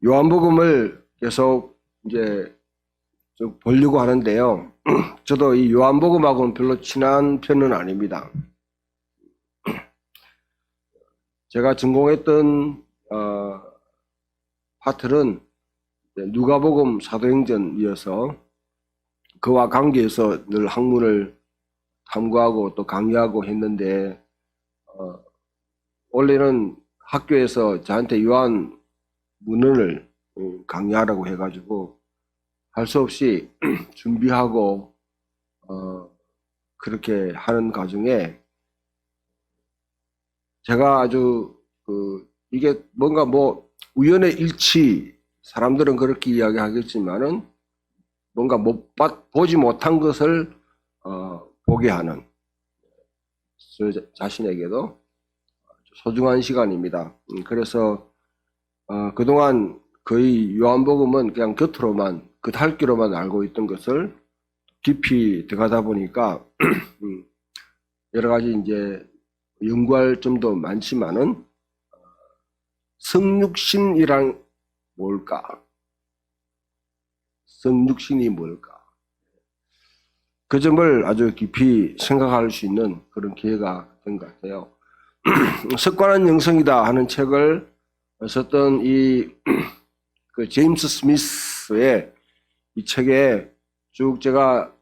요한복음을 계속 이제 좀 보려고 하는데요. 저도 이 요한복음하고는 별로 친한 편은 아닙니다. 제가 전공했던 파트는 누가복음, 사도행전이어서 그와 관계해서 늘 학문을 탐구하고 또 강의하고 했는데 원래는 학교에서 저한테 요한 문헌을 강의하라고 해가지고 할 수 없이 준비하고 그렇게 하는 과정에 제가 아주 이게 뭔가 뭐 우연의 일치, 사람들은 그렇게 이야기하겠지만은 뭔가 보지 못한 것을 보게 하는 저 자신에게도 소중한 시간입니다. 그래서 그동안 거의 요한복음은 그냥 겉으로만 겉핥기로만 알고 있던 것을 깊이 들어가다 보니까 여러 가지 이제 연구할 점도 많지만은 성육신이란 뭘까? 성육신이 뭘까? 그 점을 아주 깊이 생각할 수 있는 그런 기회가 된 것 같아요. 습관은 영성이다 하는 책을 썼던 그 제임스 스미스의 이 책에 쭉 제가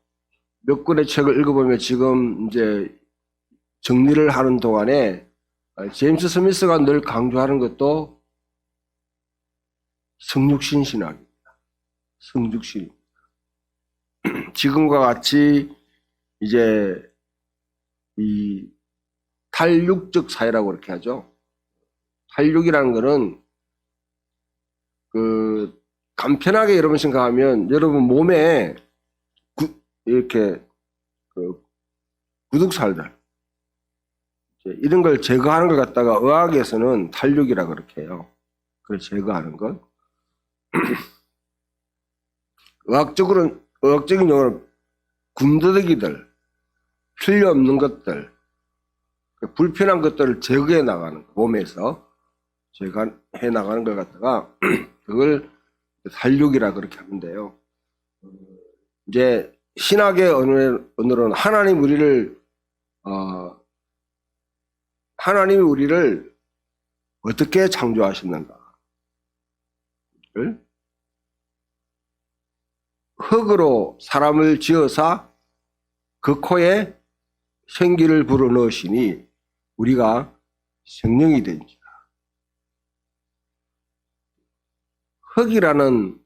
몇 권의 책을 읽어보면 지금 이제 정리를 하는 동안에 제임스 스미스가 늘 강조하는 것도 성육신 신학입니다. 성육신. 지금과 같이 이제 이 탈육적 사회라고 그렇게 하죠. 탈육이라는 거는 간편하게 여러분 생각하면 여러분 몸에 이렇게 구둑살들 이런 걸 제거하는 걸 갖다가 의학에서는 탈육이라 그렇게 해요. 그걸 제거하는 것. 의학적인 용어는 군더더기들, 필요 없는 것들, 불편한 것들을 제거해 나가는 것, 몸에서 제거해 나가는 걸 갖다가 그걸 탈육이라 그렇게 하는데요. 이제 신학의 언어로는 하나님이 우리를 어떻게 창조하셨는가? 흙으로 사람을 지어서 그 코에 생기를 불어넣으시니 우리가 생명이 된지라. 흙이라는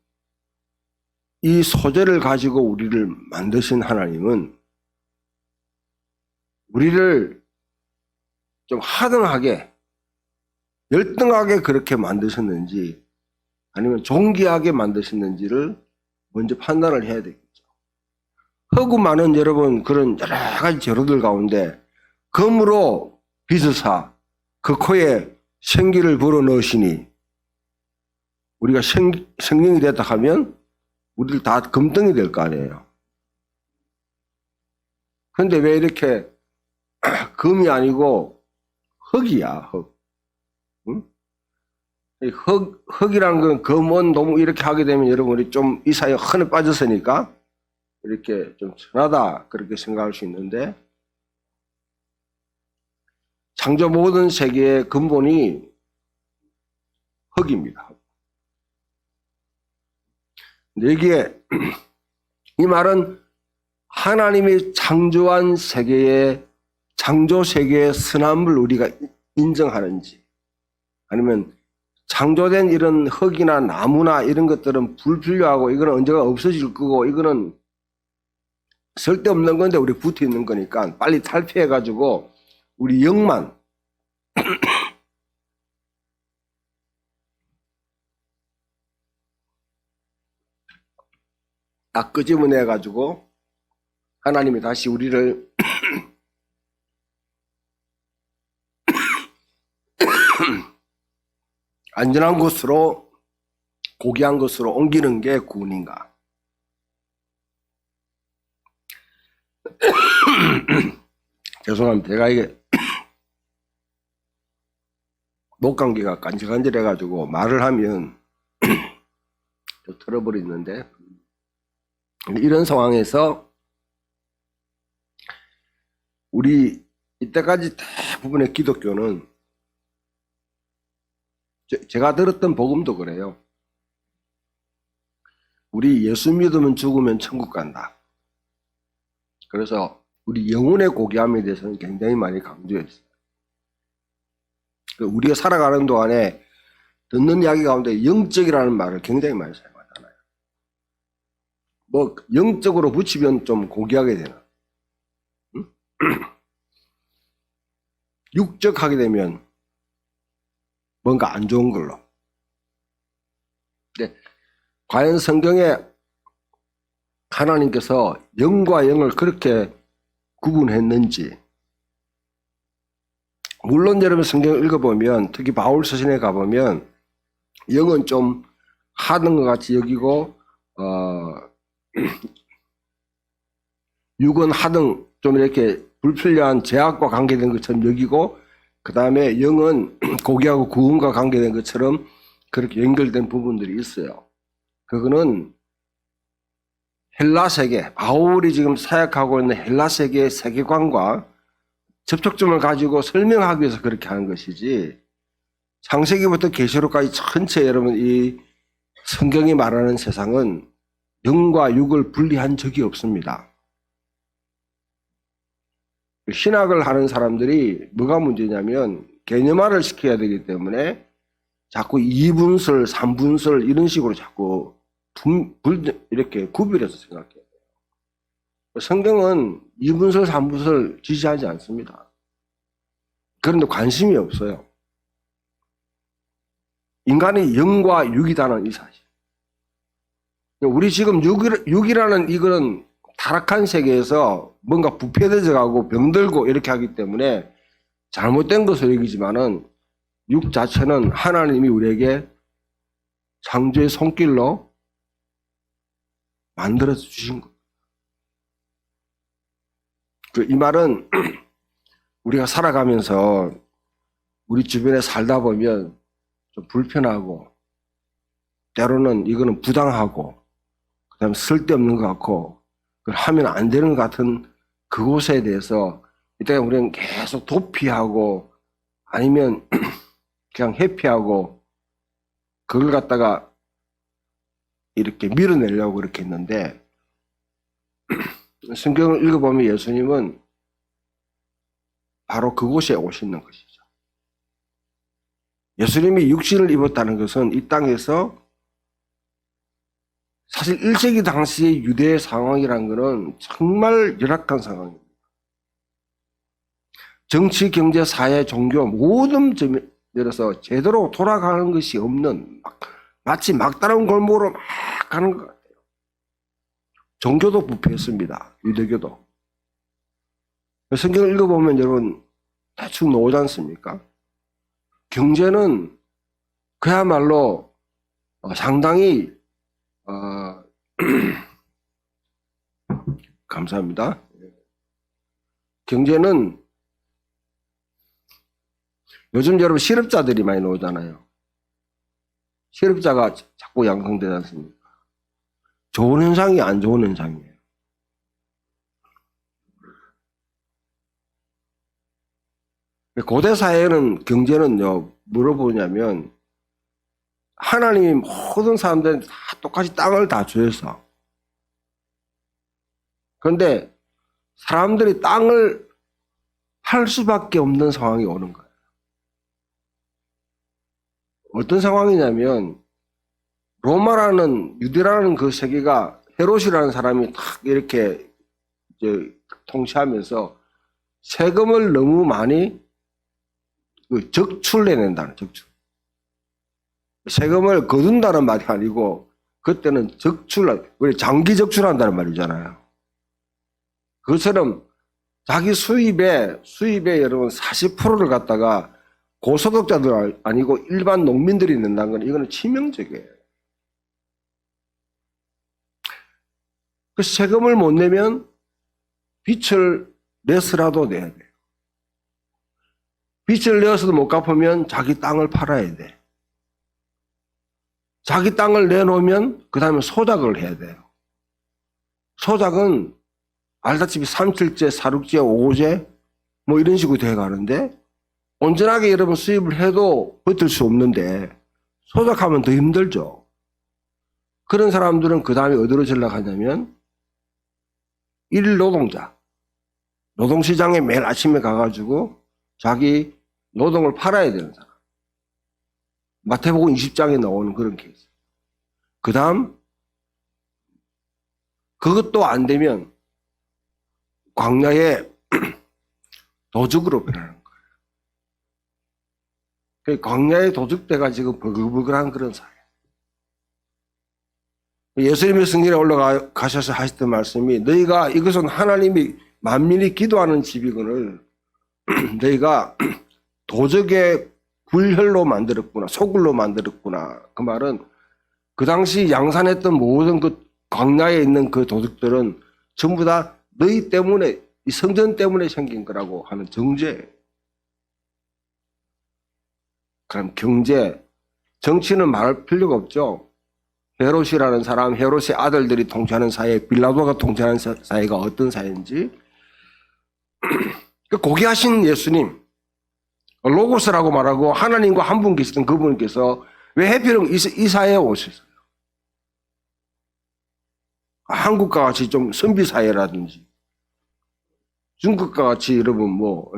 이 소재를 가지고 우리를 만드신 하나님은 우리를 좀 하등하게, 열등하게 그렇게 만드셨는지 아니면 존귀하게 만드셨는지를 먼저 판단을 해야 되겠죠. 흙으로는 여러분 그런 여러 가지 재료들 가운데 금으로 빚을 사 그 코에 생기를 불어넣으시니 우리가 생명이 됐다 하면 우리들 다 금덩이 될 거 아니에요. 그런데 왜 이렇게 금이 아니고 흙이야, 흙. 응? 흙이란 건 금은 너무 이렇게 하게 되면 여러분이 좀 이 사이에 흔해 빠졌으니까 이렇게 좀 천하다 그렇게 생각할 수 있는데 창조 모든 세계의 근본이 흙입니다. 근데 여기에 이 말은 하나님이 창조한 세계의 창조 세계의 선함을 우리가 인정하는지 아니면 창조된 이런 흙이나 나무나 이런 것들은 불필요하고 이거는 언제가 없어질 거고 이거는 쓸데없는 건데 우리 붙어 있는 거니까 빨리 탈피해 가지고 우리 영만 딱 끄집어내 가지고 하나님이 다시 우리를 안전한 곳으로 고귀한 곳으로 옮기는 게 구원인가? 죄송합니다. 제가 이게 목 감기가 간질간질해가지고 말을 하면 털어버리는데, 이런 상황에서 우리 이때까지 대부분의 기독교는 제가 들었던 복음도 그래요. 우리 예수 믿으면 죽으면 천국 간다. 그래서 우리 영혼의 고귀함에 대해서는 굉장히 많이 강조했어요. 우리가 살아가는 동안에 듣는 이야기 가운데 영적이라는 말을 굉장히 많이 사용하잖아요. 뭐 영적으로 붙이면 좀 고귀하게 되나? 응? 육적하게 되면 뭔가 안 좋은 걸로. 근데 과연 성경에 하나님께서 영과 영을 그렇게 구분했는지. 물론 여러분 성경을 읽어보면, 특히 바울 서신에 가보면 영은 좀 하던 것 같이 여기고 육은 하등 좀 이렇게 불필요한 제약과 관계된 것처럼 여기고, 그 다음에 영은 고귀하고 구원과 관계된 것처럼 그렇게 연결된 부분들이 있어요. 그거는 헬라 세계, 바울이 지금 사역하고 있는 헬라 세계의 세계관과 접촉점을 가지고 설명하기 위해서 그렇게 하는 것이지, 창세기부터 계시록까지 전체 여러분 이 성경이 말하는 세상은 영과 육을 분리한 적이 없습니다. 신학을 하는 사람들이 뭐가 문제냐면 개념화를 시켜야 되기 때문에 자꾸 2분설, 3분설 이런 식으로 자꾸 이렇게 구별해서 생각해야 돼요. 성경은 2분설, 3분설 지지하지 않습니다. 그런데 관심이 없어요. 인간이 영과 육이다는 이 사실. 우리 지금 육이라는 이거는 타락한 세계에서 뭔가 부패되어 가고 병들고 이렇게 하기 때문에 잘못된 것으로 여기지만은 육 자체는 하나님이 우리에게 창조의 손길로 만들어서 주신 것. 이 말은 우리가 살아가면서 우리 주변에 살다 보면 좀 불편하고, 때로는 이거는 부당하고, 그 다음에 쓸데없는 것 같고, 그걸 하면 안 되는 것 같은 그곳에 대해서 이때 우리는 계속 도피하고 아니면 그냥 회피하고 그걸 갖다가 이렇게 밀어내려고 그렇게 했는데, 성경을 읽어보면 예수님은 바로 그곳에 오시는 것이죠. 예수님이 육신을 입었다는 것은 이 땅에서 사실 1세기 당시의 유대의 상황이란 것은 정말 열악한 상황입니다. 정치, 경제, 사회, 종교 모든 점에서 제대로 돌아가는 것이 없는, 마치 막다른 골목으로 막 가는 것 같아요. 종교도 부패했습니다. 유대교도. 성경을 읽어보면 여러분 대충 나오지 않습니까? 경제는 그야말로 상당히 감사합니다. 경제는 요즘 여러분 실업자들이 많이 나오잖아요. 실업자가 자꾸 양성되지 않습니까? 좋은 현상이 안 좋은 현상이에요. 고대 사회는 경제는요, 물어보냐면 하나님이 모든 사람들은 다 똑같이 땅을 다 주셔서, 그런데 사람들이 땅을 팔 수밖에 없는 상황이 오는 거예요. 어떤 상황이냐면 로마라는, 유대라는 그 세계가 헤롯이라는 사람이 탁 이렇게 이제 통치하면서 세금을 너무 많이 적출해낸다는, 적출. 세금을 거둔다는 말이 아니고 그때는 우리 장기 적출한다는 말이잖아요. 그것처럼 자기 수입에 여러분 40%를 갖다가 고소득자들 아니고 일반 농민들이 낸다는 건 이거는 치명적이에요. 그 세금을 못 내면 빚을 내서라도 내야 돼요. 빚을 내어서도 못 갚으면 자기 땅을 팔아야 돼. 자기 땅을 내놓으면 그 다음에 소작을 해야 돼요. 소작은 알다시피 3.7제, 4.6제, 5제 뭐 이런 식으로 돼가는데 온전하게 여러분 수입을 해도 버틸 수 없는데 소작하면 더 힘들죠. 그런 사람들은 그 다음에 어디로 전락하냐면 일 노동자. 노동시장에 매일 아침에 가가지고 자기 노동을 팔아야 되는 사람. 마태복음 20장에 나오는 그런 케이스. 그 다음 그것도 안 되면 광야에 도적으로 변하는 거예요. 광야의 도적대가 지금 버글버글한 그런 사회. 예수님의 성전에 올라가셔서 하셨던 말씀이 너희가 이것은 하나님이 만민이 기도하는 집이거늘 너희가 도적의 굴혈로 만들었구나, 소굴로 만들었구나. 그 말은 그 당시 양산했던 모든 그 광야에 있는 그 도둑들은 전부 다 너희 때문에, 이 성전 때문에 생긴 거라고 하는 정죄예요. 그럼 경제, 정치는 말할 필요가 없죠. 헤롯이라는 사람, 헤롯의 아들들이 통치하는 사회, 빌라도가 통치하는 사회가 어떤 사회인지. 고귀하신 예수님, 로고스라고 말하고 하나님과 한 분 계시던 그분께서 왜 해필은 이 사회에 오셨어요? 한국과 같이 좀 선비 사회라든지 중국과 같이 여러분 뭐,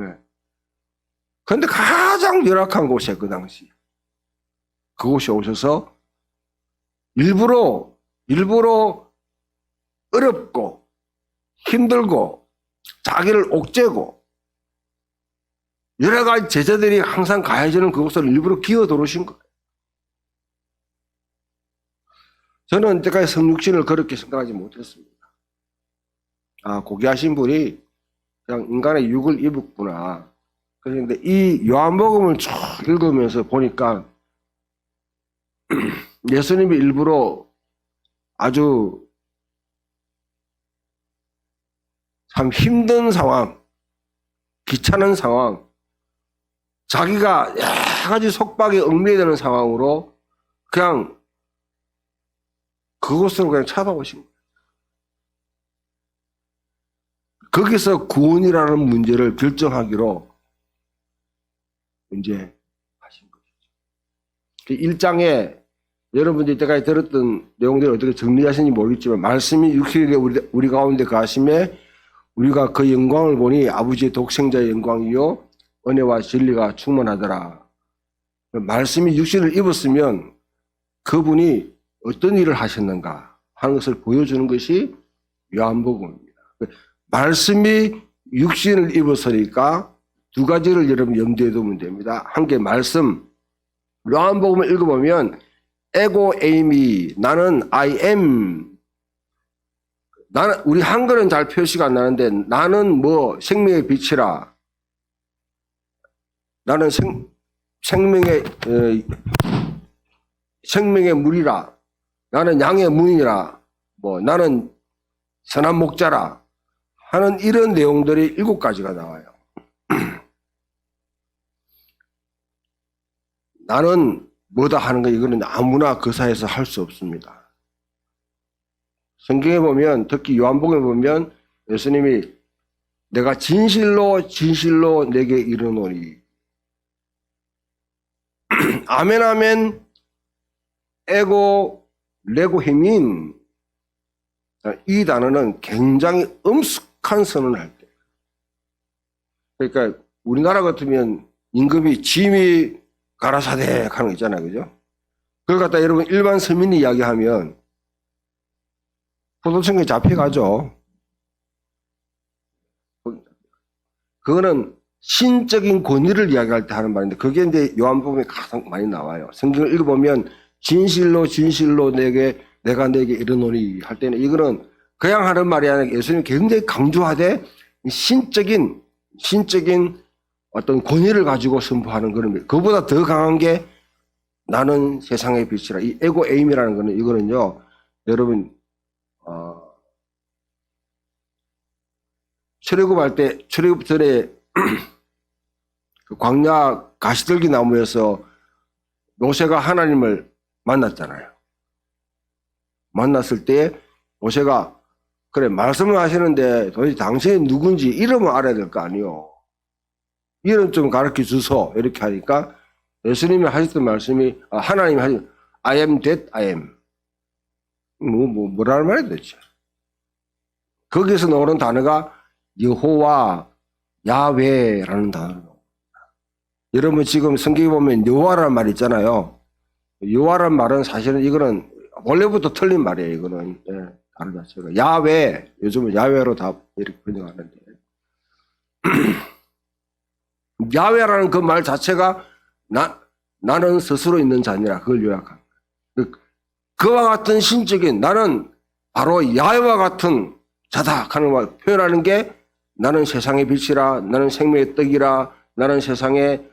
그런데 가장 열악한 곳에 그 당시 그곳에 오셔서 일부러 어렵고 힘들고 자기를 옥죄고 여러 가지 제자들이 항상 가야 되는 그곳을 일부러 기어 들어오신 거예요. 저는 언제까지 성육신을 그렇게 생각하지 못했습니다. 아, 고귀하신 분이 그냥 인간의 육을 입었구나. 그런데 이 요한복음을 쭉 읽으면서 보니까 예수님이 일부러 아주 참 힘든 상황, 귀찮은 상황, 자기가 여러 가지 속박에 얽매이는 상황으로 그냥 그곳으로 그냥 찾아오신 거예요. 거기서 구원이라는 문제를 결정하기로 이제 하신 거죠. 1장에 여러분들이 이때까지 들었던 내용들을 어떻게 정리하시는지 모르겠지만 말씀이 육신에 우리 가운데 가심에 우리가 그 영광을 보니 아버지의 독생자의 영광이요 은혜와 진리가 충만하더라. 말씀이 육신을 입었으면 그분이 어떤 일을 하셨는가 하는 것을 보여주는 것이 요한복음입니다. 말씀이 육신을 입었으니까 두 가지를 여러분 염두에 두면 됩니다. 한 개 말씀. 요한복음을 읽어보면 에고 에이미 나는 I am. 나는 우리 한글은 잘 표시가 안 나는데 나는 뭐 생명의 빛이라. 나는 생명의 물이라. 나는 양의 문이라. 뭐 나는 선한 목자라. 하는 이런 내용들이 7가지가 나와요. 나는 뭐다 하는 거 이거는 아무나 그 사회에서 할 수 없습니다. 성경에 보면 특히 요한복음에 보면 예수님이 내가 진실로 내게 이르노니 아멘 아멘 에고 레고 힘인 이 단어는 굉장히 엄숙한 선언을 할 때. 그러니까 우리나라 같으면 임금이 짐이 가라사대 하는 거 있잖아요. 그죠? 그걸 갖다 여러분 일반 서민이 이야기하면 포도청에 잡혀가죠. 그거는 신적인 권위를 이야기할 때 하는 말인데 그게 이제 요한복음에 가장 많이 나와요. 성경을 읽어보면 진실로 내가 내게 이르노니 할 때는 이거는 그냥 하는 말이 아니라 예수님이 굉장히 강조하되 신적인 어떤 권위를 가지고 선포하는 그런 것. 그보다 더 강한 게 나는 세상의 빛이라. 이 에고 에임이라는 거는 이거는요. 여러분 출애굽 전에 그 광야 가시들기 나무에서 모세가 하나님을 만났잖아요. 만났을 때 모세가 그래 말씀을 하시는데 도대체 당신이 누군지 이름을 알아야 될 거 아니요. 이름 좀 가르쳐 주소. 이렇게 하니까 예수님이 하셨던 말씀이 하나님이 하신 I am that I am. 뭐라는 말이야 도대체. 거기서 나오는 단어가 여호와 야훼라는 단어로. 여러분 지금 성경에 보면 여호와라는 말 있잖아요. 여호와라는 말은 사실은 이거는 원래부터 틀린 말이에요. 이거는 단어 자체가 야훼. 요즘은 야훼로 다 이렇게 번역하는데 야훼라는 그 말 자체가 나는 스스로 있는 자니라 그걸 요약합니다. 그와 같은 신적인 나는 바로 야훼와 같은 자다 하는 말 표현하는 게 나는 세상의 빛이라 나는 생명의 떡이라 나는 세상의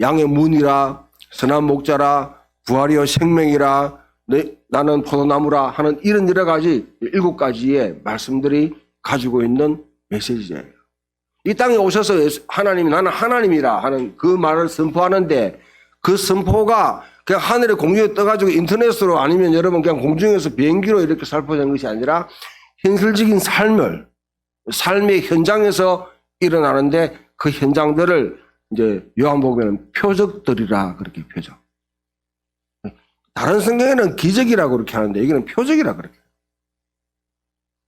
양의 문이라 선한 목자라 부활이요 생명이라 나는 포도나무라 하는 이런 여러 가지 7가지의 말씀들이 가지고 있는 메시지예요. 이 땅에 오셔서 하나님이 나는 하나님이라 하는 그 말을 선포하는데 그 선포가 그냥 하늘에 공중에 떠가지고 인터넷으로 아니면 여러분 그냥 공중에서 비행기로 이렇게 살포된 것이 아니라 현실적인 삶의 현장에서 일어나는데 그 현장들을 이제 요한복음에는 표적들이라 그렇게 표적. 다른 성경에는 기적이라고 그렇게 하는데 여기는 표적이라 그렇게.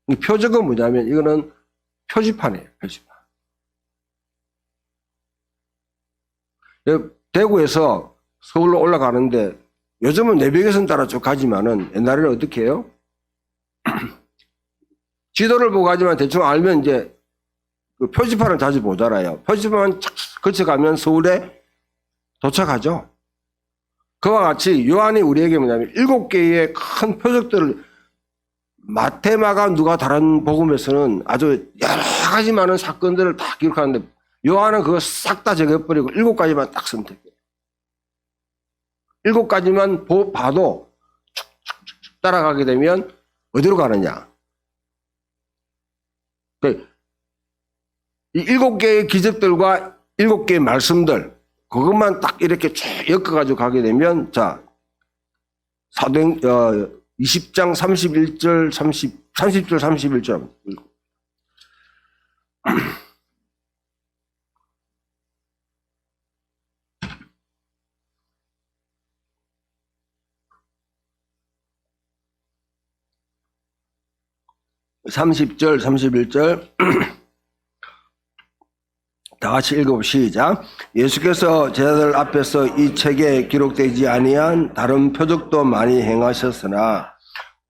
이 표적은 뭐냐면 이거는 표지판이에요. 표지판. 대구에서 서울로 올라가는데 요즘은 내비게이션 따라 쭉 가지만은 옛날에는 어떻게 해요? 지도를 보고 가지만 대충 알면 이제 그 표지판을 자주 보잖아요. 표지판 거쳐가면 서울에 도착하죠. 그와 같이 요한이 우리에게 뭐냐면 7개의 큰 표적들을 마테마가 누가 다른 복음에서는 아주 여러 가지 많은 사건들을 다 기록하는데 요한은 그거 싹 다 적어버리고 7가지만 딱 선택해요. 7가지만 봐도 쭉쭉쭉 따라가게 되면 어디로 가느냐. 이 7개의 기적들과 7개의 말씀들 그것만 딱 이렇게 쭉 엮어가지고 가게 되면 자 사도행 20장 31절 30절 31절 30절 31절 다 같이 읽어봅시다. 시작. 예수께서 제자들 앞에서 이 책에 기록되지 아니한 다른 표적도 많이 행하셨으나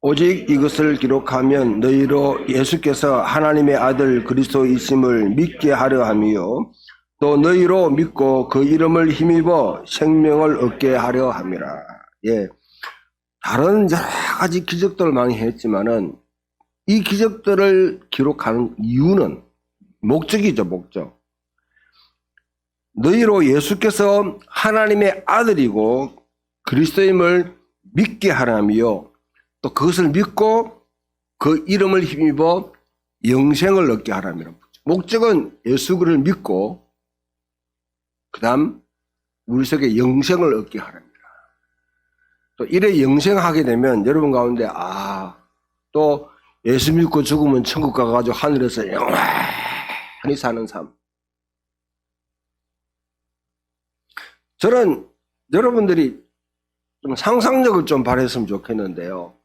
오직 이것을 기록하면 너희로 예수께서 하나님의 아들 그리스도이심을 믿게 하려 함이요 또 너희로 믿고 그 이름을 힘입어 생명을 얻게 하려 함이라. 예, 다른 여러 가지 기적들을 많이 했지만은 이 기적들을 기록하는 이유는 목적이죠. 목적. 너희로 예수께서 하나님의 아들이고 그리스도임을 믿게 하라며 또 그것을 믿고 그 이름을 힘입어 영생을 얻게 하라며. 목적은 예수 그를 믿고 그 다음 우리 속에 영생을 얻게 하랍니다. 또 이래 영생하게 되면 여러분 가운데 또 예수 믿고 죽으면 천국 가가지고 하늘에서 영원히 사는 삶. 저는 여러분들이 좀 상상력을 좀 발휘했으면 좋겠는데요.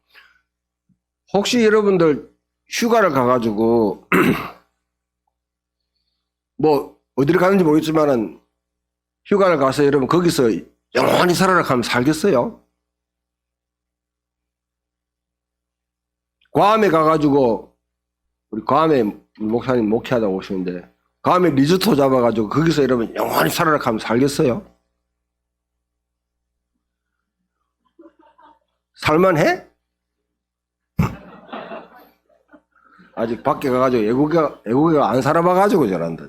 혹시 여러분들 휴가를 가가지고 뭐 어디를 가는지 모르겠지만은 휴가를 가서 여러분 거기서 영원히 살아라 하면 살겠어요? 괌에 가가지고 우리 괌에 목사님 목회하다 오시는데 괌에 리조트 잡아가지고 거기서 여러분 영원히 살아라 하면 살겠어요? 살만해? 아직 밖에 가가지고 애국이가 안 살아봐가지고 저런다.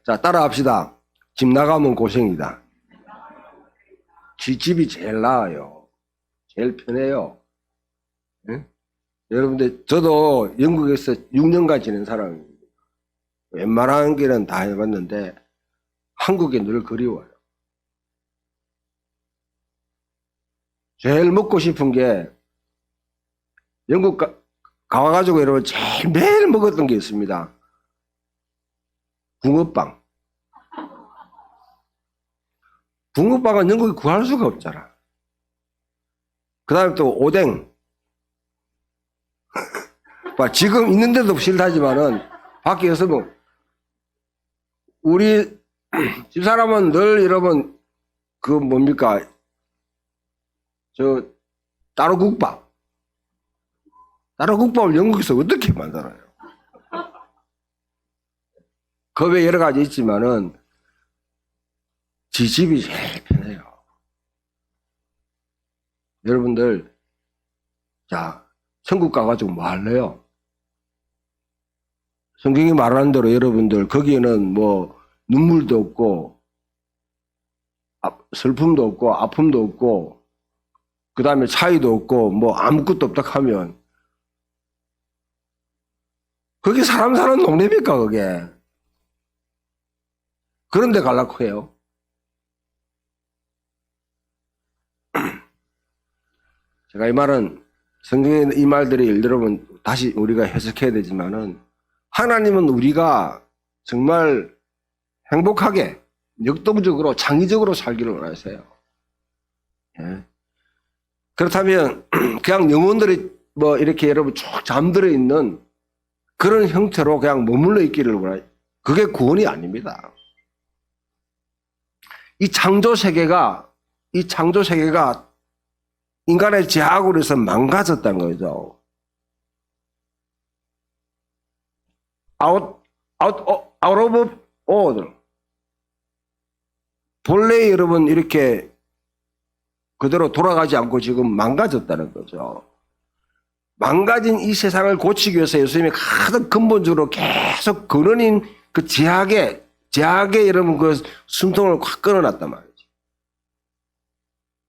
자, 따라합시다. 집 나가면 고생이다. 집이 제일 나아요. 제일 편해요. 응? 여러분들, 저도 영국에서 6년간 지낸 사람입니다. 웬만한 길은 다 해봤는데, 한국이 늘 그리워요. 제일 먹고 싶은 게 영국 가가지고 여러분 제일 매일 먹었던 게 있습니다. 붕어빵. 붕어빵은 영국에 구할 수가 없잖아. 그 다음에 또 오뎅. 지금 있는데도 싫다지만은 밖에 있으면 우리 집사람은 늘 여러분 그 뭡니까 따로국밥. 따로국밥을 영국에서 어떻게 만들어요? 그 외에 여러 가지 있지만은 지 집이 제일 편해요. 여러분들, 자, 천국 가가지고 뭐 할래요? 성경이 말하는 대로 여러분들, 거기에는 뭐, 눈물도 없고, 슬픔도 없고, 아픔도 없고, 그 다음에 차이도 없고, 뭐, 아무것도 없다 하면, 그게 사람 사는 동네입니까, 그게? 그런데 가려고 해요. 제가 이 말은 성경에 이 말들이 여러분 다시 우리가 해석해야 되지만은 하나님은 우리가 정말 행복하게 역동적으로 창의적으로 살기를 원하세요. 예. 그렇다면 그냥 영혼들이 뭐 이렇게 여러분 쭉 잠들어 있는 그런 형태로 그냥 머물러 있기를 원해요. 그게 구원이 아닙니다. 이 창조 세계가 인간의 제약으로 해서 망가졌다는 거죠. out of order. 본래 여러분 이렇게 그대로 돌아가지 않고 지금 망가졌다는 거죠. 망가진 이 세상을 고치기 위해서 예수님이 가장 근본적으로 계속 근원인 그 제약에 여러분 그 숨통을 확 끊어놨단 말이에요.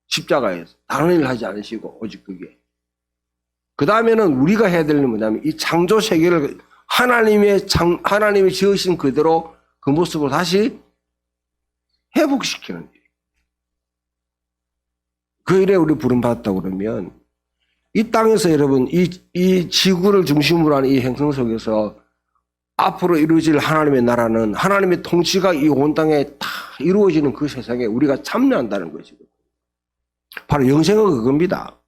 십자가에서 다른 일을 하지 않으시고 오직 그게. 그 다음에는 우리가 해야 될 일은 뭐냐면 이 창조 세계를 하나님이 지으신 그대로 그 모습을 다시 회복시키는 일. 그 일에 우리 부름받았다고 그러면 이 땅에서 여러분 이 지구를 중심으로 하는 이 행성 속에서 앞으로 이루어질 하나님의 나라는 하나님의 통치가 이 온 땅에 다 이루어지는 그 세상에 우리가 참여한다는 것이거든요. 바로 영생은 그겁니다.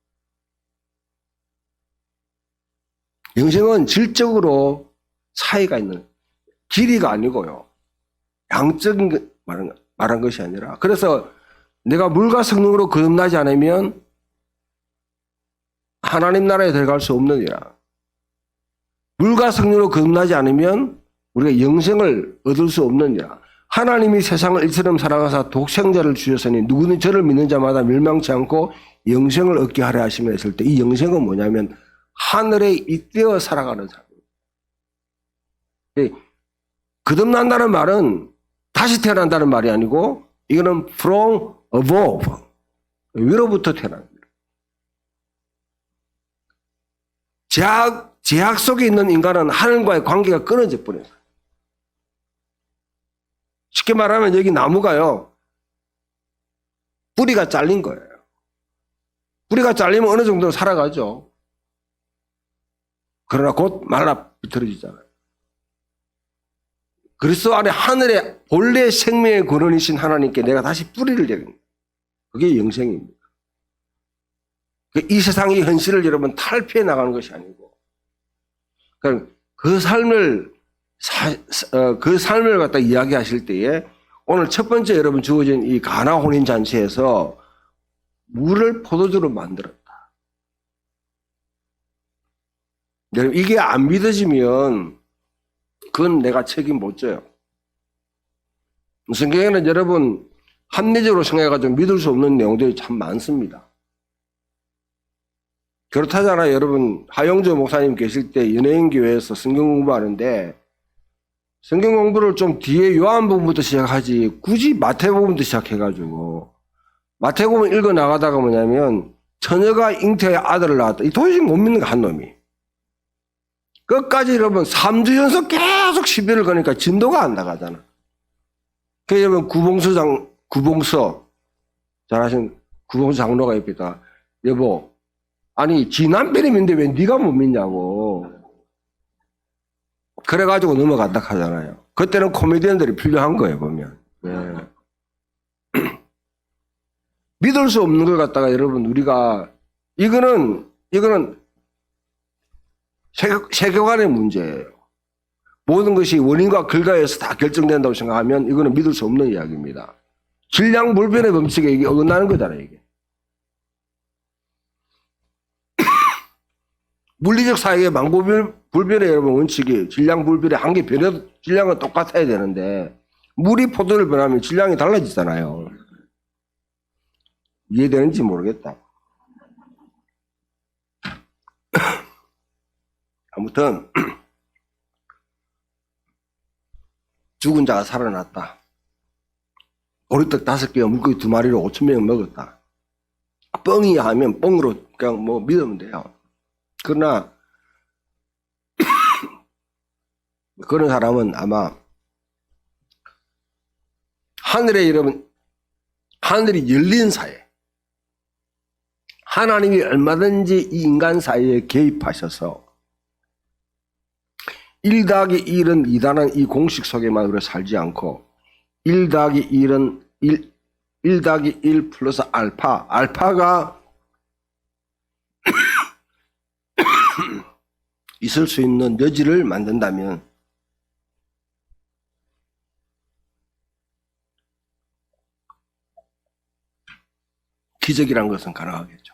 영생은 질적으로 차이가 있는 길이가 아니고요. 양적인 말한 것이 아니라 그래서 내가 물과 성령으로 거듭나지 않으면 하나님 나라에 들어갈 수 없느니라. 물과 성령으로 거듭나지 않으면 우리가 영생을 얻을 수 없느니라. 하나님이 세상을 이처럼 사랑하사 독생자를 주셨으니 누구든 저를 믿는 자마다 멸망치 않고 영생을 얻게 하려 하시며 했을 때 이 영생은 뭐냐면 하늘에 잇대어 살아가는 삶입니다. 거듭난다는 말은 다시 태어난다는 말이 아니고 이거는 from above, 위로부터 태어납니다. 제약 속에 있는 인간은 하늘과의 관계가 끊어져 버려요. 쉽게 말하면 여기 나무가요, 뿌리가 잘린 거예요. 뿌리가 잘리면 어느 정도 살아가죠. 그러나 곧 말라 비틀어지잖아요. 그리스도 안에 하늘의 본래 생명의 근원이신 하나님께 내가 다시 뿌리를 내는 거예요. 그게 영생입니다. 이 세상의 현실을 여러분 탈피해 나가는 것이 아니고, 그 삶을 갖다 이야기하실 때에 오늘 첫 번째 여러분 주어진 이 가나 혼인 잔치에서 물을 포도주로 만들었다. 여러분 이게 안 믿어지면 그건 내가 책임 못 져요. 성경에는 여러분 합리적으로 생각해가지고 믿을 수 없는 내용들이 참 많습니다. 그렇다잖아요. 여러분 하영조 목사님 계실 때 연예인교회에서 성경 공부하는데 성경 공부를 좀 뒤에 요한복음부터 시작하지 굳이 마태복음부터 시작해가지고 마태복음 읽어 나가다가 뭐냐면 처녀가 잉태의 아들을 낳았다. 이 도저히 못 믿는 거 한 놈이. 끝까지 여러분 3주 연속 계속 시비를 거니까 진도가 안 나가잖아. 그래서 여러분 구봉서 잘 아시는 구봉서 장로가 있다. 여보, 아니 지 남편이 믿는데 왜 네가 못 믿냐고. 그래가지고 넘어간다 하잖아요. 그때는 코미디언들이 필요한 거예요, 보면. 네. 믿을 수 없는 걸 갖다가 여러분 우리가 이거는 세계관의 문제예요. 모든 것이 원인과 결과에서 다 결정된다고 생각하면 이거는 믿을 수 없는 이야기입니다. 질량불변의 법칙에 이게 어긋나는 거잖아요, 이게. 물리적 사회의 망고불변의 여러분 원칙이 질량불변의 한계 변해도 질량은 똑같아야 되는데 물이 포도를 변하면 질량이 달라지잖아요. 이해되는지 모르겠다. 아무튼 죽은 자가 살아났다. 보리떡 5개와 물고기 2마리로 5,000명을 먹었다. 뻥이야 하면 뻥으로 그냥 뭐 믿으면 돼요. 그러나 그런 사람은 아마 하늘에 여러분 하늘이 열린 사회, 하나님이 얼마든지 이 인간 사회에 개입하셔서 1 더하기 1은 2다는 이 공식 속에만 우리가 살지 않고 1 더하기 1은 1 더하기 1 플러스 알파가 있을 수 있는 여지를 만든다면 기적이란 것은 가능하겠죠.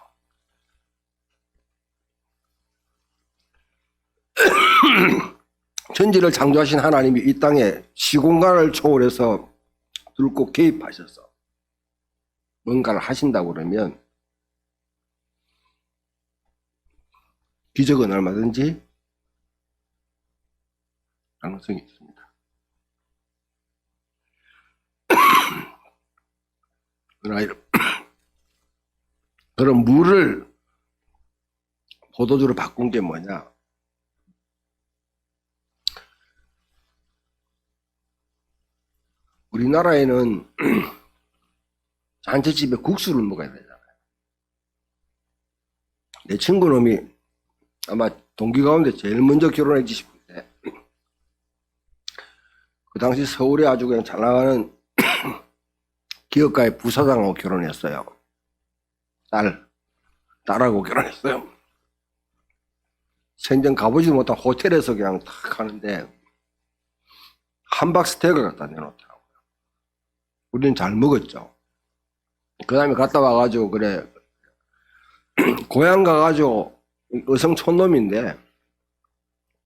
천지를 창조하신 하나님이 이 땅에 시공간을 초월해서 뚫고 개입하셔서 뭔가를 하신다고 그러면 기적은 얼마든지 가능성이 있습니다. 그럼 물을 포도주로 바꾼 게 뭐냐? 우리나라에는 잔치집에 국수를 먹어야 되잖아요. 내 친구 놈이 아마 동기 가운데 제일 먼저 결혼했지 싶은데 그 당시 서울에 아주 그냥 잘 나가는 기업가의 부사장하고 결혼했어요. 딸하고 결혼했어요. 생전 가보지도 못한 호텔에서 그냥 탁 하는데 함박 스테이크를 갖다 내놓더라고요. 우리는 잘 먹었죠. 그 다음에 갔다 와가지고 그래 고향 가가지고 의성 촌놈인데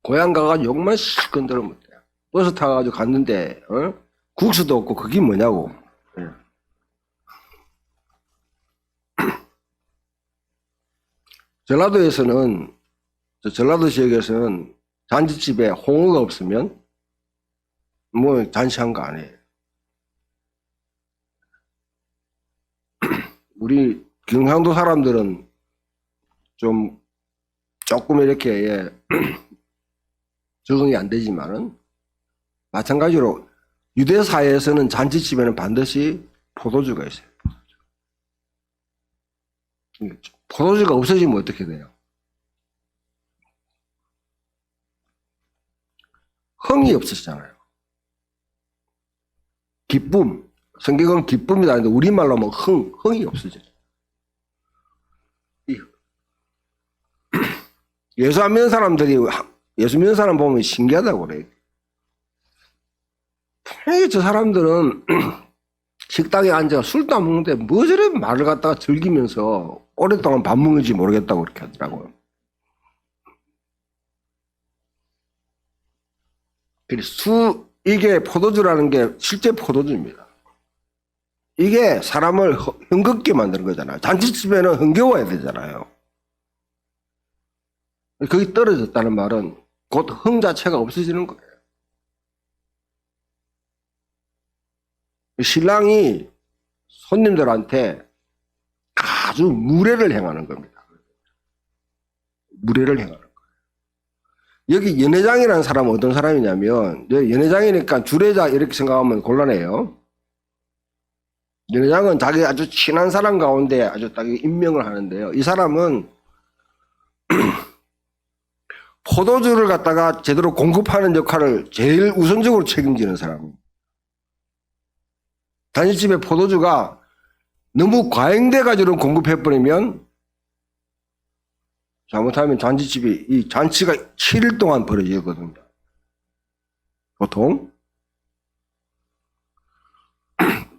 고향 가가지고 욕만 실컷 들으면 돼요. 버스 타가지고 갔는데 국수도 없고 그게 뭐냐고. 전라도에서는 전라도 지역에서는 잔치집에 홍어가 없으면 뭐 잔치한 거 아니에요. 우리 경상도 사람들은 조금 이렇게 적응이 안 되지만은 마찬가지로 유대 사회에서는 잔치집에는 반드시 포도주가 있어요. 포도주가 없어지면 어떻게 돼요? 흥이 없어지잖아요. 기쁨. 성경은 기쁨이다 하는데 우리말로 하면 흥이 없어져요. 예수 안 믿는 사람들이 예수 믿는 사람 보면 신기하다고 그래요. 저 사람들은 식당에 앉아 술도 안 먹는데 뭐 저래 말을 갖다가 즐기면서 오랫동안 밥 먹는지 모르겠다고 그렇게 하더라고요. 이게 포도주라는 게 실제 포도주입니다. 이게 사람을 흥겹게 만드는 거잖아요. 잔치집에는 흥겨워야 되잖아요. 거기 떨어졌다는 말은 곧 흥 자체가 없어지는 거예요. 신랑이 손님들한테 아주 무례를 행하는 겁니다. 무례를 행하는 거예요. 여기 연회장이라는 사람은 어떤 사람이냐면 연회장이니까 주례자 이렇게 생각하면 곤란해요. 연회장은 자기 아주 친한 사람 가운데 아주 딱 임명을 하는데요. 이 사람은 포도주를 갖다가 제대로 공급하는 역할을 제일 우선적으로 책임지는 사람입니다. 잔치집에 포도주가 너무 과잉돼 가지고 공급해버리면 잘못하면 잔치집이 이 잔치가 7일 동안 벌어지거든요. 보통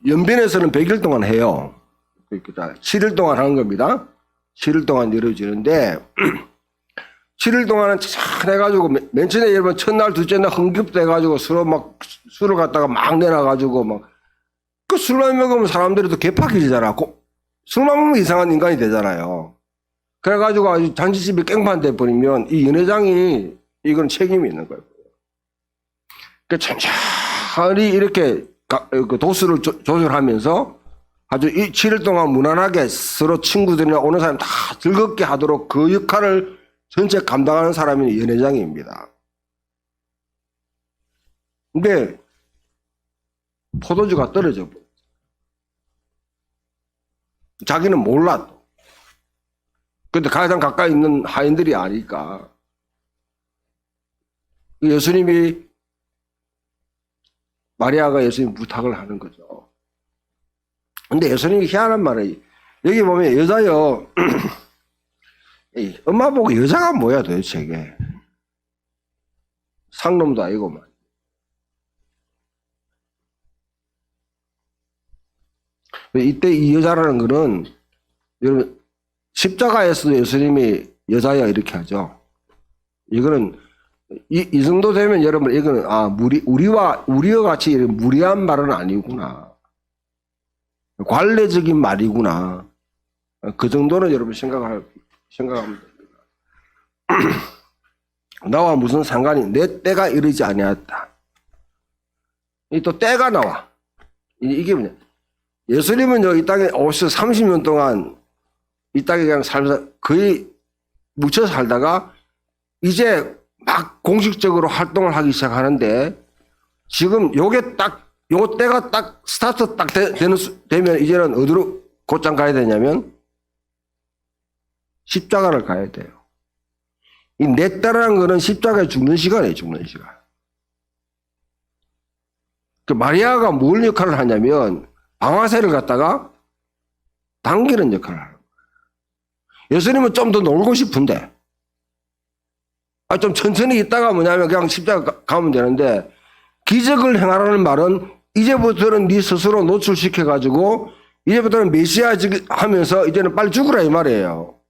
연변에서는 100일 동안 해요. 7일 동안 하는 겁니다. 7일 동안 이루어지는데 7일 동안은 잘 해가지고 맨 처음에 여러분 첫날 둘째 날 흥겹도 해가지고 서로 막 술을 갖다가 막 내놔가지고 막 그 술만 먹으면 사람들이 또 개팍해지잖아. 술만 먹으면 이상한 인간이 되잖아요. 그래가지고 아주 잔치집이 깽판 돼버리면 이 연회장이 이건 책임이 있는 거예요. 그러니까 천천히 이렇게 도수를 조절하면서 아주 이 7일 동안 무난하게 서로 친구들이나 오는 사람 다 즐겁게 하도록 그 역할을 전체 감당하는 사람이 연회장입니다. 근데 포도주가 떨어져 버려. 자기는 몰라 또. 근데 가장 가까이 있는 하인들이 아니까 예수님이 마리아가 예수님 부탁을 하는 거죠. 근데 예수님이 희한한 말을 여기 보면 여자요 엄마 보고 여자가 뭐야 도대체 이게 상놈도 아니고만. 이때 이 여자라는 거는 여러분 십자가에서도 예수님이 여자야 이렇게 하죠. 이거는 이 정도 되면 여러분 이거는 우리와 같이 무리한 말은 아니구나. 관례적인 말이구나. 그 정도는 여러분 생각하면 됩니다. 나와 무슨 상관이 내 때가 이르지 아니하였다. 이 또 때가 나와. 이게 뭐냐? 예수님은 이 땅에 오셔서 30년 동안 이 땅에 그냥 살면서 거의 묻혀 살다가 이제 막 공식적으로 활동을 하기 시작하는데 지금 요게 딱 요 때가 딱 스타트 딱 되면 이제는 어디로 곧장 가야 되냐면 십자가를 가야 돼요. 이 내 딸이라는 거는 십자가에 죽는 시간이에요. 죽는 시간. 그 마리아가 뭘 역할을 하냐면 방아쇠를 갖다가 당기는 역할을 하는 거예요. 예수님은 좀 더 놀고 싶은데 좀 천천히 있다가 뭐냐면 그냥 십자가 가면 되는데 기적을 행하라는 말은 이제부터는 네 스스로 노출시켜가지고 이제부터는 메시아 하면서 이제는 빨리 죽으라 이 말이에요.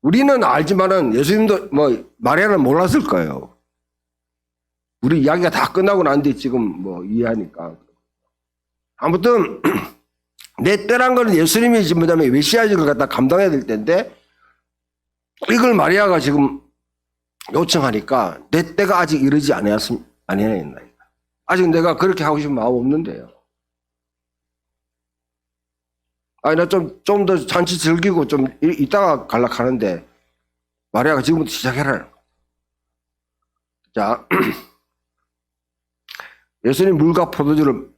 우리는 알지만은 예수님도 뭐 마리아는 몰랐을 거예요. 우리 이야기가 다 끝나고 난 뒤 지금 뭐 이해하니까. 아무튼 내 때란 거는 예수님이 지금 뭐냐면 메시아직을 갖다 감당해야 될 텐데 이걸 마리아가 지금 요청하니까 내 때가 아직 이르지 아니했나. 아직 내가 그렇게 하고 싶은 마음 없는데요. 나 좀 더 잔치 즐기고 좀 이따가 갈락 하는데 마리아가 지금부터 시작해라. 자, 예수님 물과 포도주를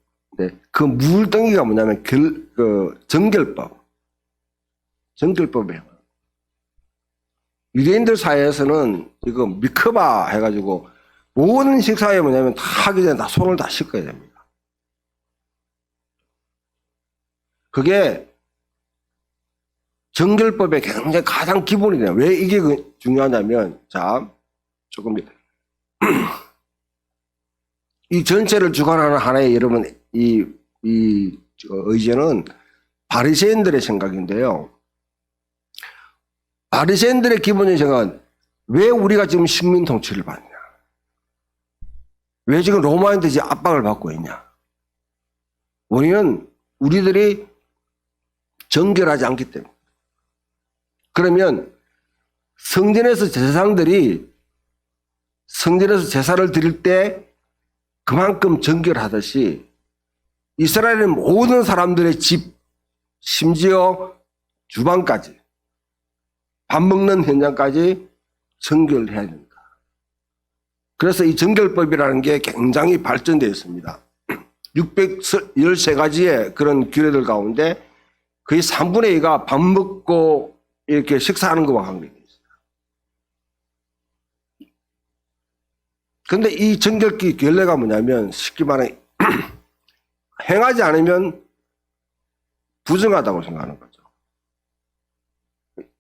그 물덩이가 뭐냐면 정결법. 정결법이에요. 유대인들 사이에서는 이거 미크바 해가지고 모든 식사에 뭐냐면 다 하기 전에 다 손을 다 씻어야 됩니다. 그게 정결법의 굉장히 가장 기본이네요. 왜 이게 중요하냐면, 자, 조금, 이 전체를 주관하는 하나의 여러분, 이 의제는 바리새인들의 생각인데요. 바리새인들의 기본적인 생각은 왜 우리가 지금 식민 통치를 받냐? 왜 지금 로마인들 압박을 받고 있냐? 우리들이 정결하지 않기 때문에. 그러면 성전에서 제사를 드릴 때 그만큼 정결하듯이 이스라엘의 모든 사람들의 집, 심지어 주방까지, 밥 먹는 현장까지 정결해야 됩니다. 그래서 이 정결법이라는 게 굉장히 발전되어 있습니다. 613가지의 그런 규례들 가운데 거의 3분의 2가 밥 먹고 이렇게 식사하는 것과 관계되어 있어요. 그런데 이 정결기 결례가 뭐냐면 쉽게 말해 행하지 않으면 부정하다고 생각하는 거죠.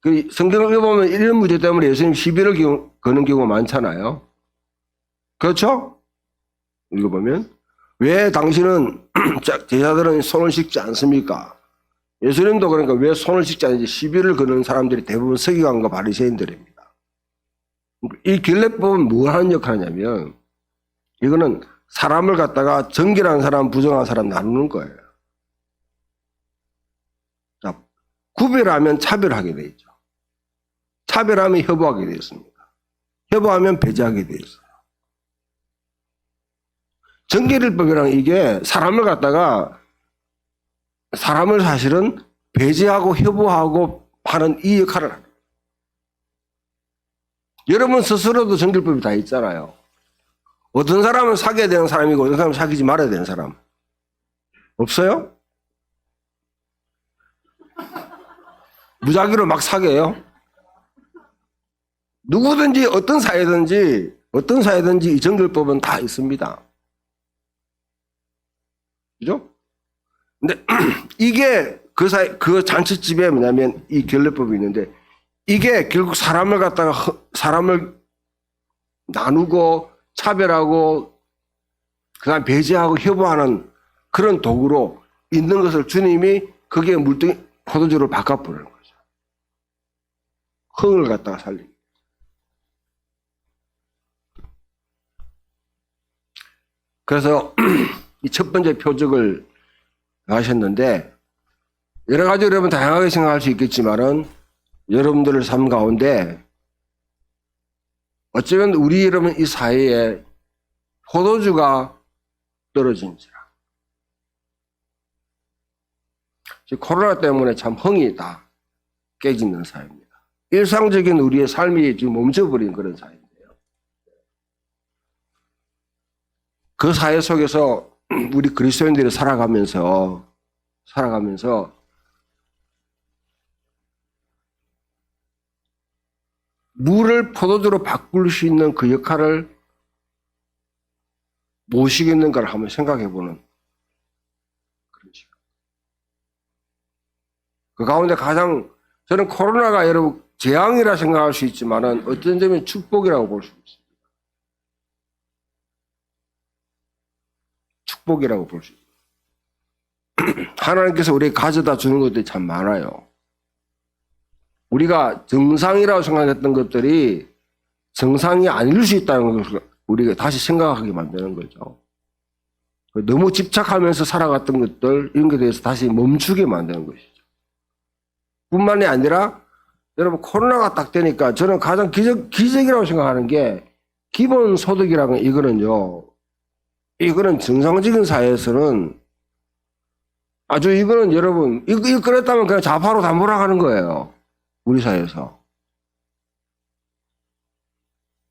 그 성경을 읽어보면 이런 문제 때문에 예수님 시비를 거는 경우가 많잖아요. 그렇죠? 읽어보면 왜 당신은 제자들은 손을 씻지 않습니까? 예수님도 그러니까 왜 손을 씻지 않는지 시비를 거는 사람들이 대부분 서기관과 바리새인들입니다. 이 결례법은 뭘 하는 역할을 하냐면 이거는 사람을 갖다가 정결한 사람, 부정한 사람 나누는 거예요. 자, 구별하면 차별하게 돼 있죠. 차별하면 협오하게 되어 있습니다. 협오하면 배제하게 되어 있어요. 정결일법이란 이게 사람을 갖다가 사람을 사실은 배제하고 협오하고 하는 이 역할을 합니다. 여러분 스스로도 정결법이 다 있잖아요. 어떤 사람은 사귀어야 되는 사람이고 어떤 사람은 사귀지 말아야 되는 사람. 없어요? 무작위로 막 사귀어요? 누구든지 어떤 사회든지 이 정결법은 다 있습니다. 그죠? 근데 이게 그 잔치집에 뭐냐면 이 결례법이 있는데 이게 결국 사람을 갖다가 사람을 나누고 차별하고 그다음 배제하고 협오하는 그런 도구로 있는 것을 주님이 그게 물등이 포도주로 바꿔버리는 거죠. 흥을 갖다가 살리기. 그래서 이 첫 번째 표적을 하셨는데 여러 가지 여러분 다양하게 생각할 수 있겠지만은 여러분들의 삶 가운데 어쩌면 우리 여러분 이 사회에 포도주가 떨어진지라. 코로나 때문에 참 흥이 다 깨지는 사회입니다. 일상적인 우리의 삶이 지금 멈춰버린 그런 사회인데요. 그 사회 속에서 우리 그리스도인들이 살아가면서 물을 포도주로 바꿀 수 있는 그 역할을 무엇이겠는가를 한번 생각해보는 그런 시간. 그 가운데 가장 저는 코로나가 여러분 재앙이라 생각할 수 있지만은 어떤 점은 축복이라고 볼 수 있습니다. 축복이라고 볼 수 있습니다. 하나님께서 우리에게 가져다 주는 것들이 참 많아요. 우리가 정상이라고 생각했던 것들이 정상이 아닐 수 있다는 것을 우리가 다시 생각하게 만드는 거죠. 너무 집착하면서 살아갔던 것들 이런 것에 대해서 다시 멈추게 만드는 것이죠. 뿐만이 아니라 여러분 코로나가 딱 되니까 저는 가장 기적이라고 생각하는 게 기본소득이라는 이거는 정상적인 사회에서는 아주 이거는 여러분 이거 그랬다면 그냥 좌파로 다 몰아가는 거예요. 우리 사회에서.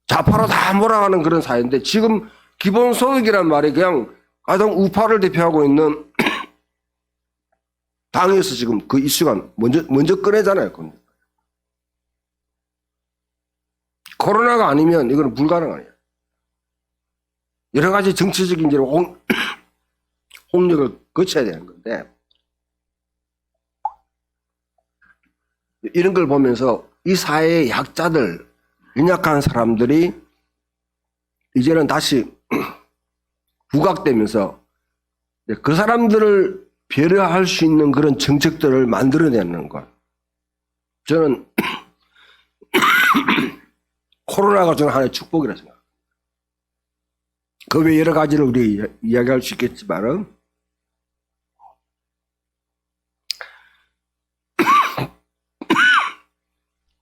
좌파로 다 몰아가는 그런 사회인데 지금 기본소득이란 말이 그냥 가장 우파를 대표하고 있는 당에서 지금 그 이슈가 먼저 꺼내잖아요. 코로나가 아니면 이거는 불가능해요. 여러 가지 정치적인 홍역을 거쳐야 되는 건데 이런 걸 보면서 이 사회의 약자들, 연약한 사람들이 이제는 다시 부각되면서 그 사람들을 배려할 수 있는 그런 정책들을 만들어내는 것. 저는 코로나가 저는 하나의 축복이라 생각합니다. 그 외 여러 가지를 우리 이야기할 수 있겠지만은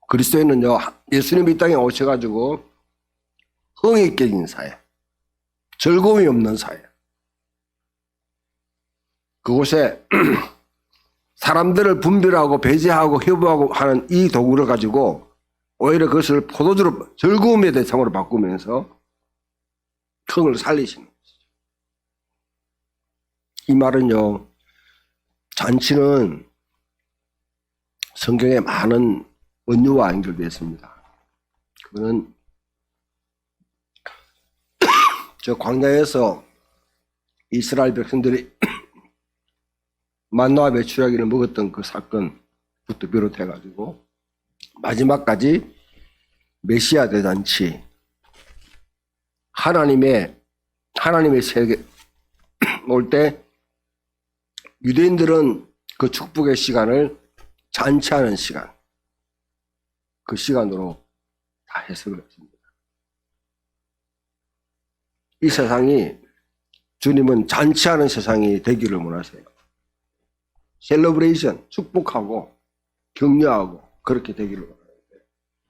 그리스도인은요, 예수님이 이 땅에 오셔가지고 흥이 깨진 사회, 즐거움이 없는 사회. 그곳에 사람들을 분별하고 배제하고 협오하고 하는 이 도구를 가지고 오히려 그것을 포도주로 즐거움의 대상으로 바꾸면서 흥을 살리시는 것이죠. 이 말은요, 잔치는 성경에 많은 은유와 연결되어 있습니다. 그거는 저 광야에서 이스라엘 백성들이 만나와 메추라기를 먹었던 그 사건부터 비롯해가지고 마지막까지 메시아 대잔치, 하나님의 세계 올 때 유대인들은 그 축복의 시간을 잔치하는 시간, 그 시간으로 다 해석을 했습니다. 이 세상이, 주님은 잔치하는 세상이 되기를 원하세요. 셀러브레이션, 축복하고 격려하고 그렇게 되기를 원하세요.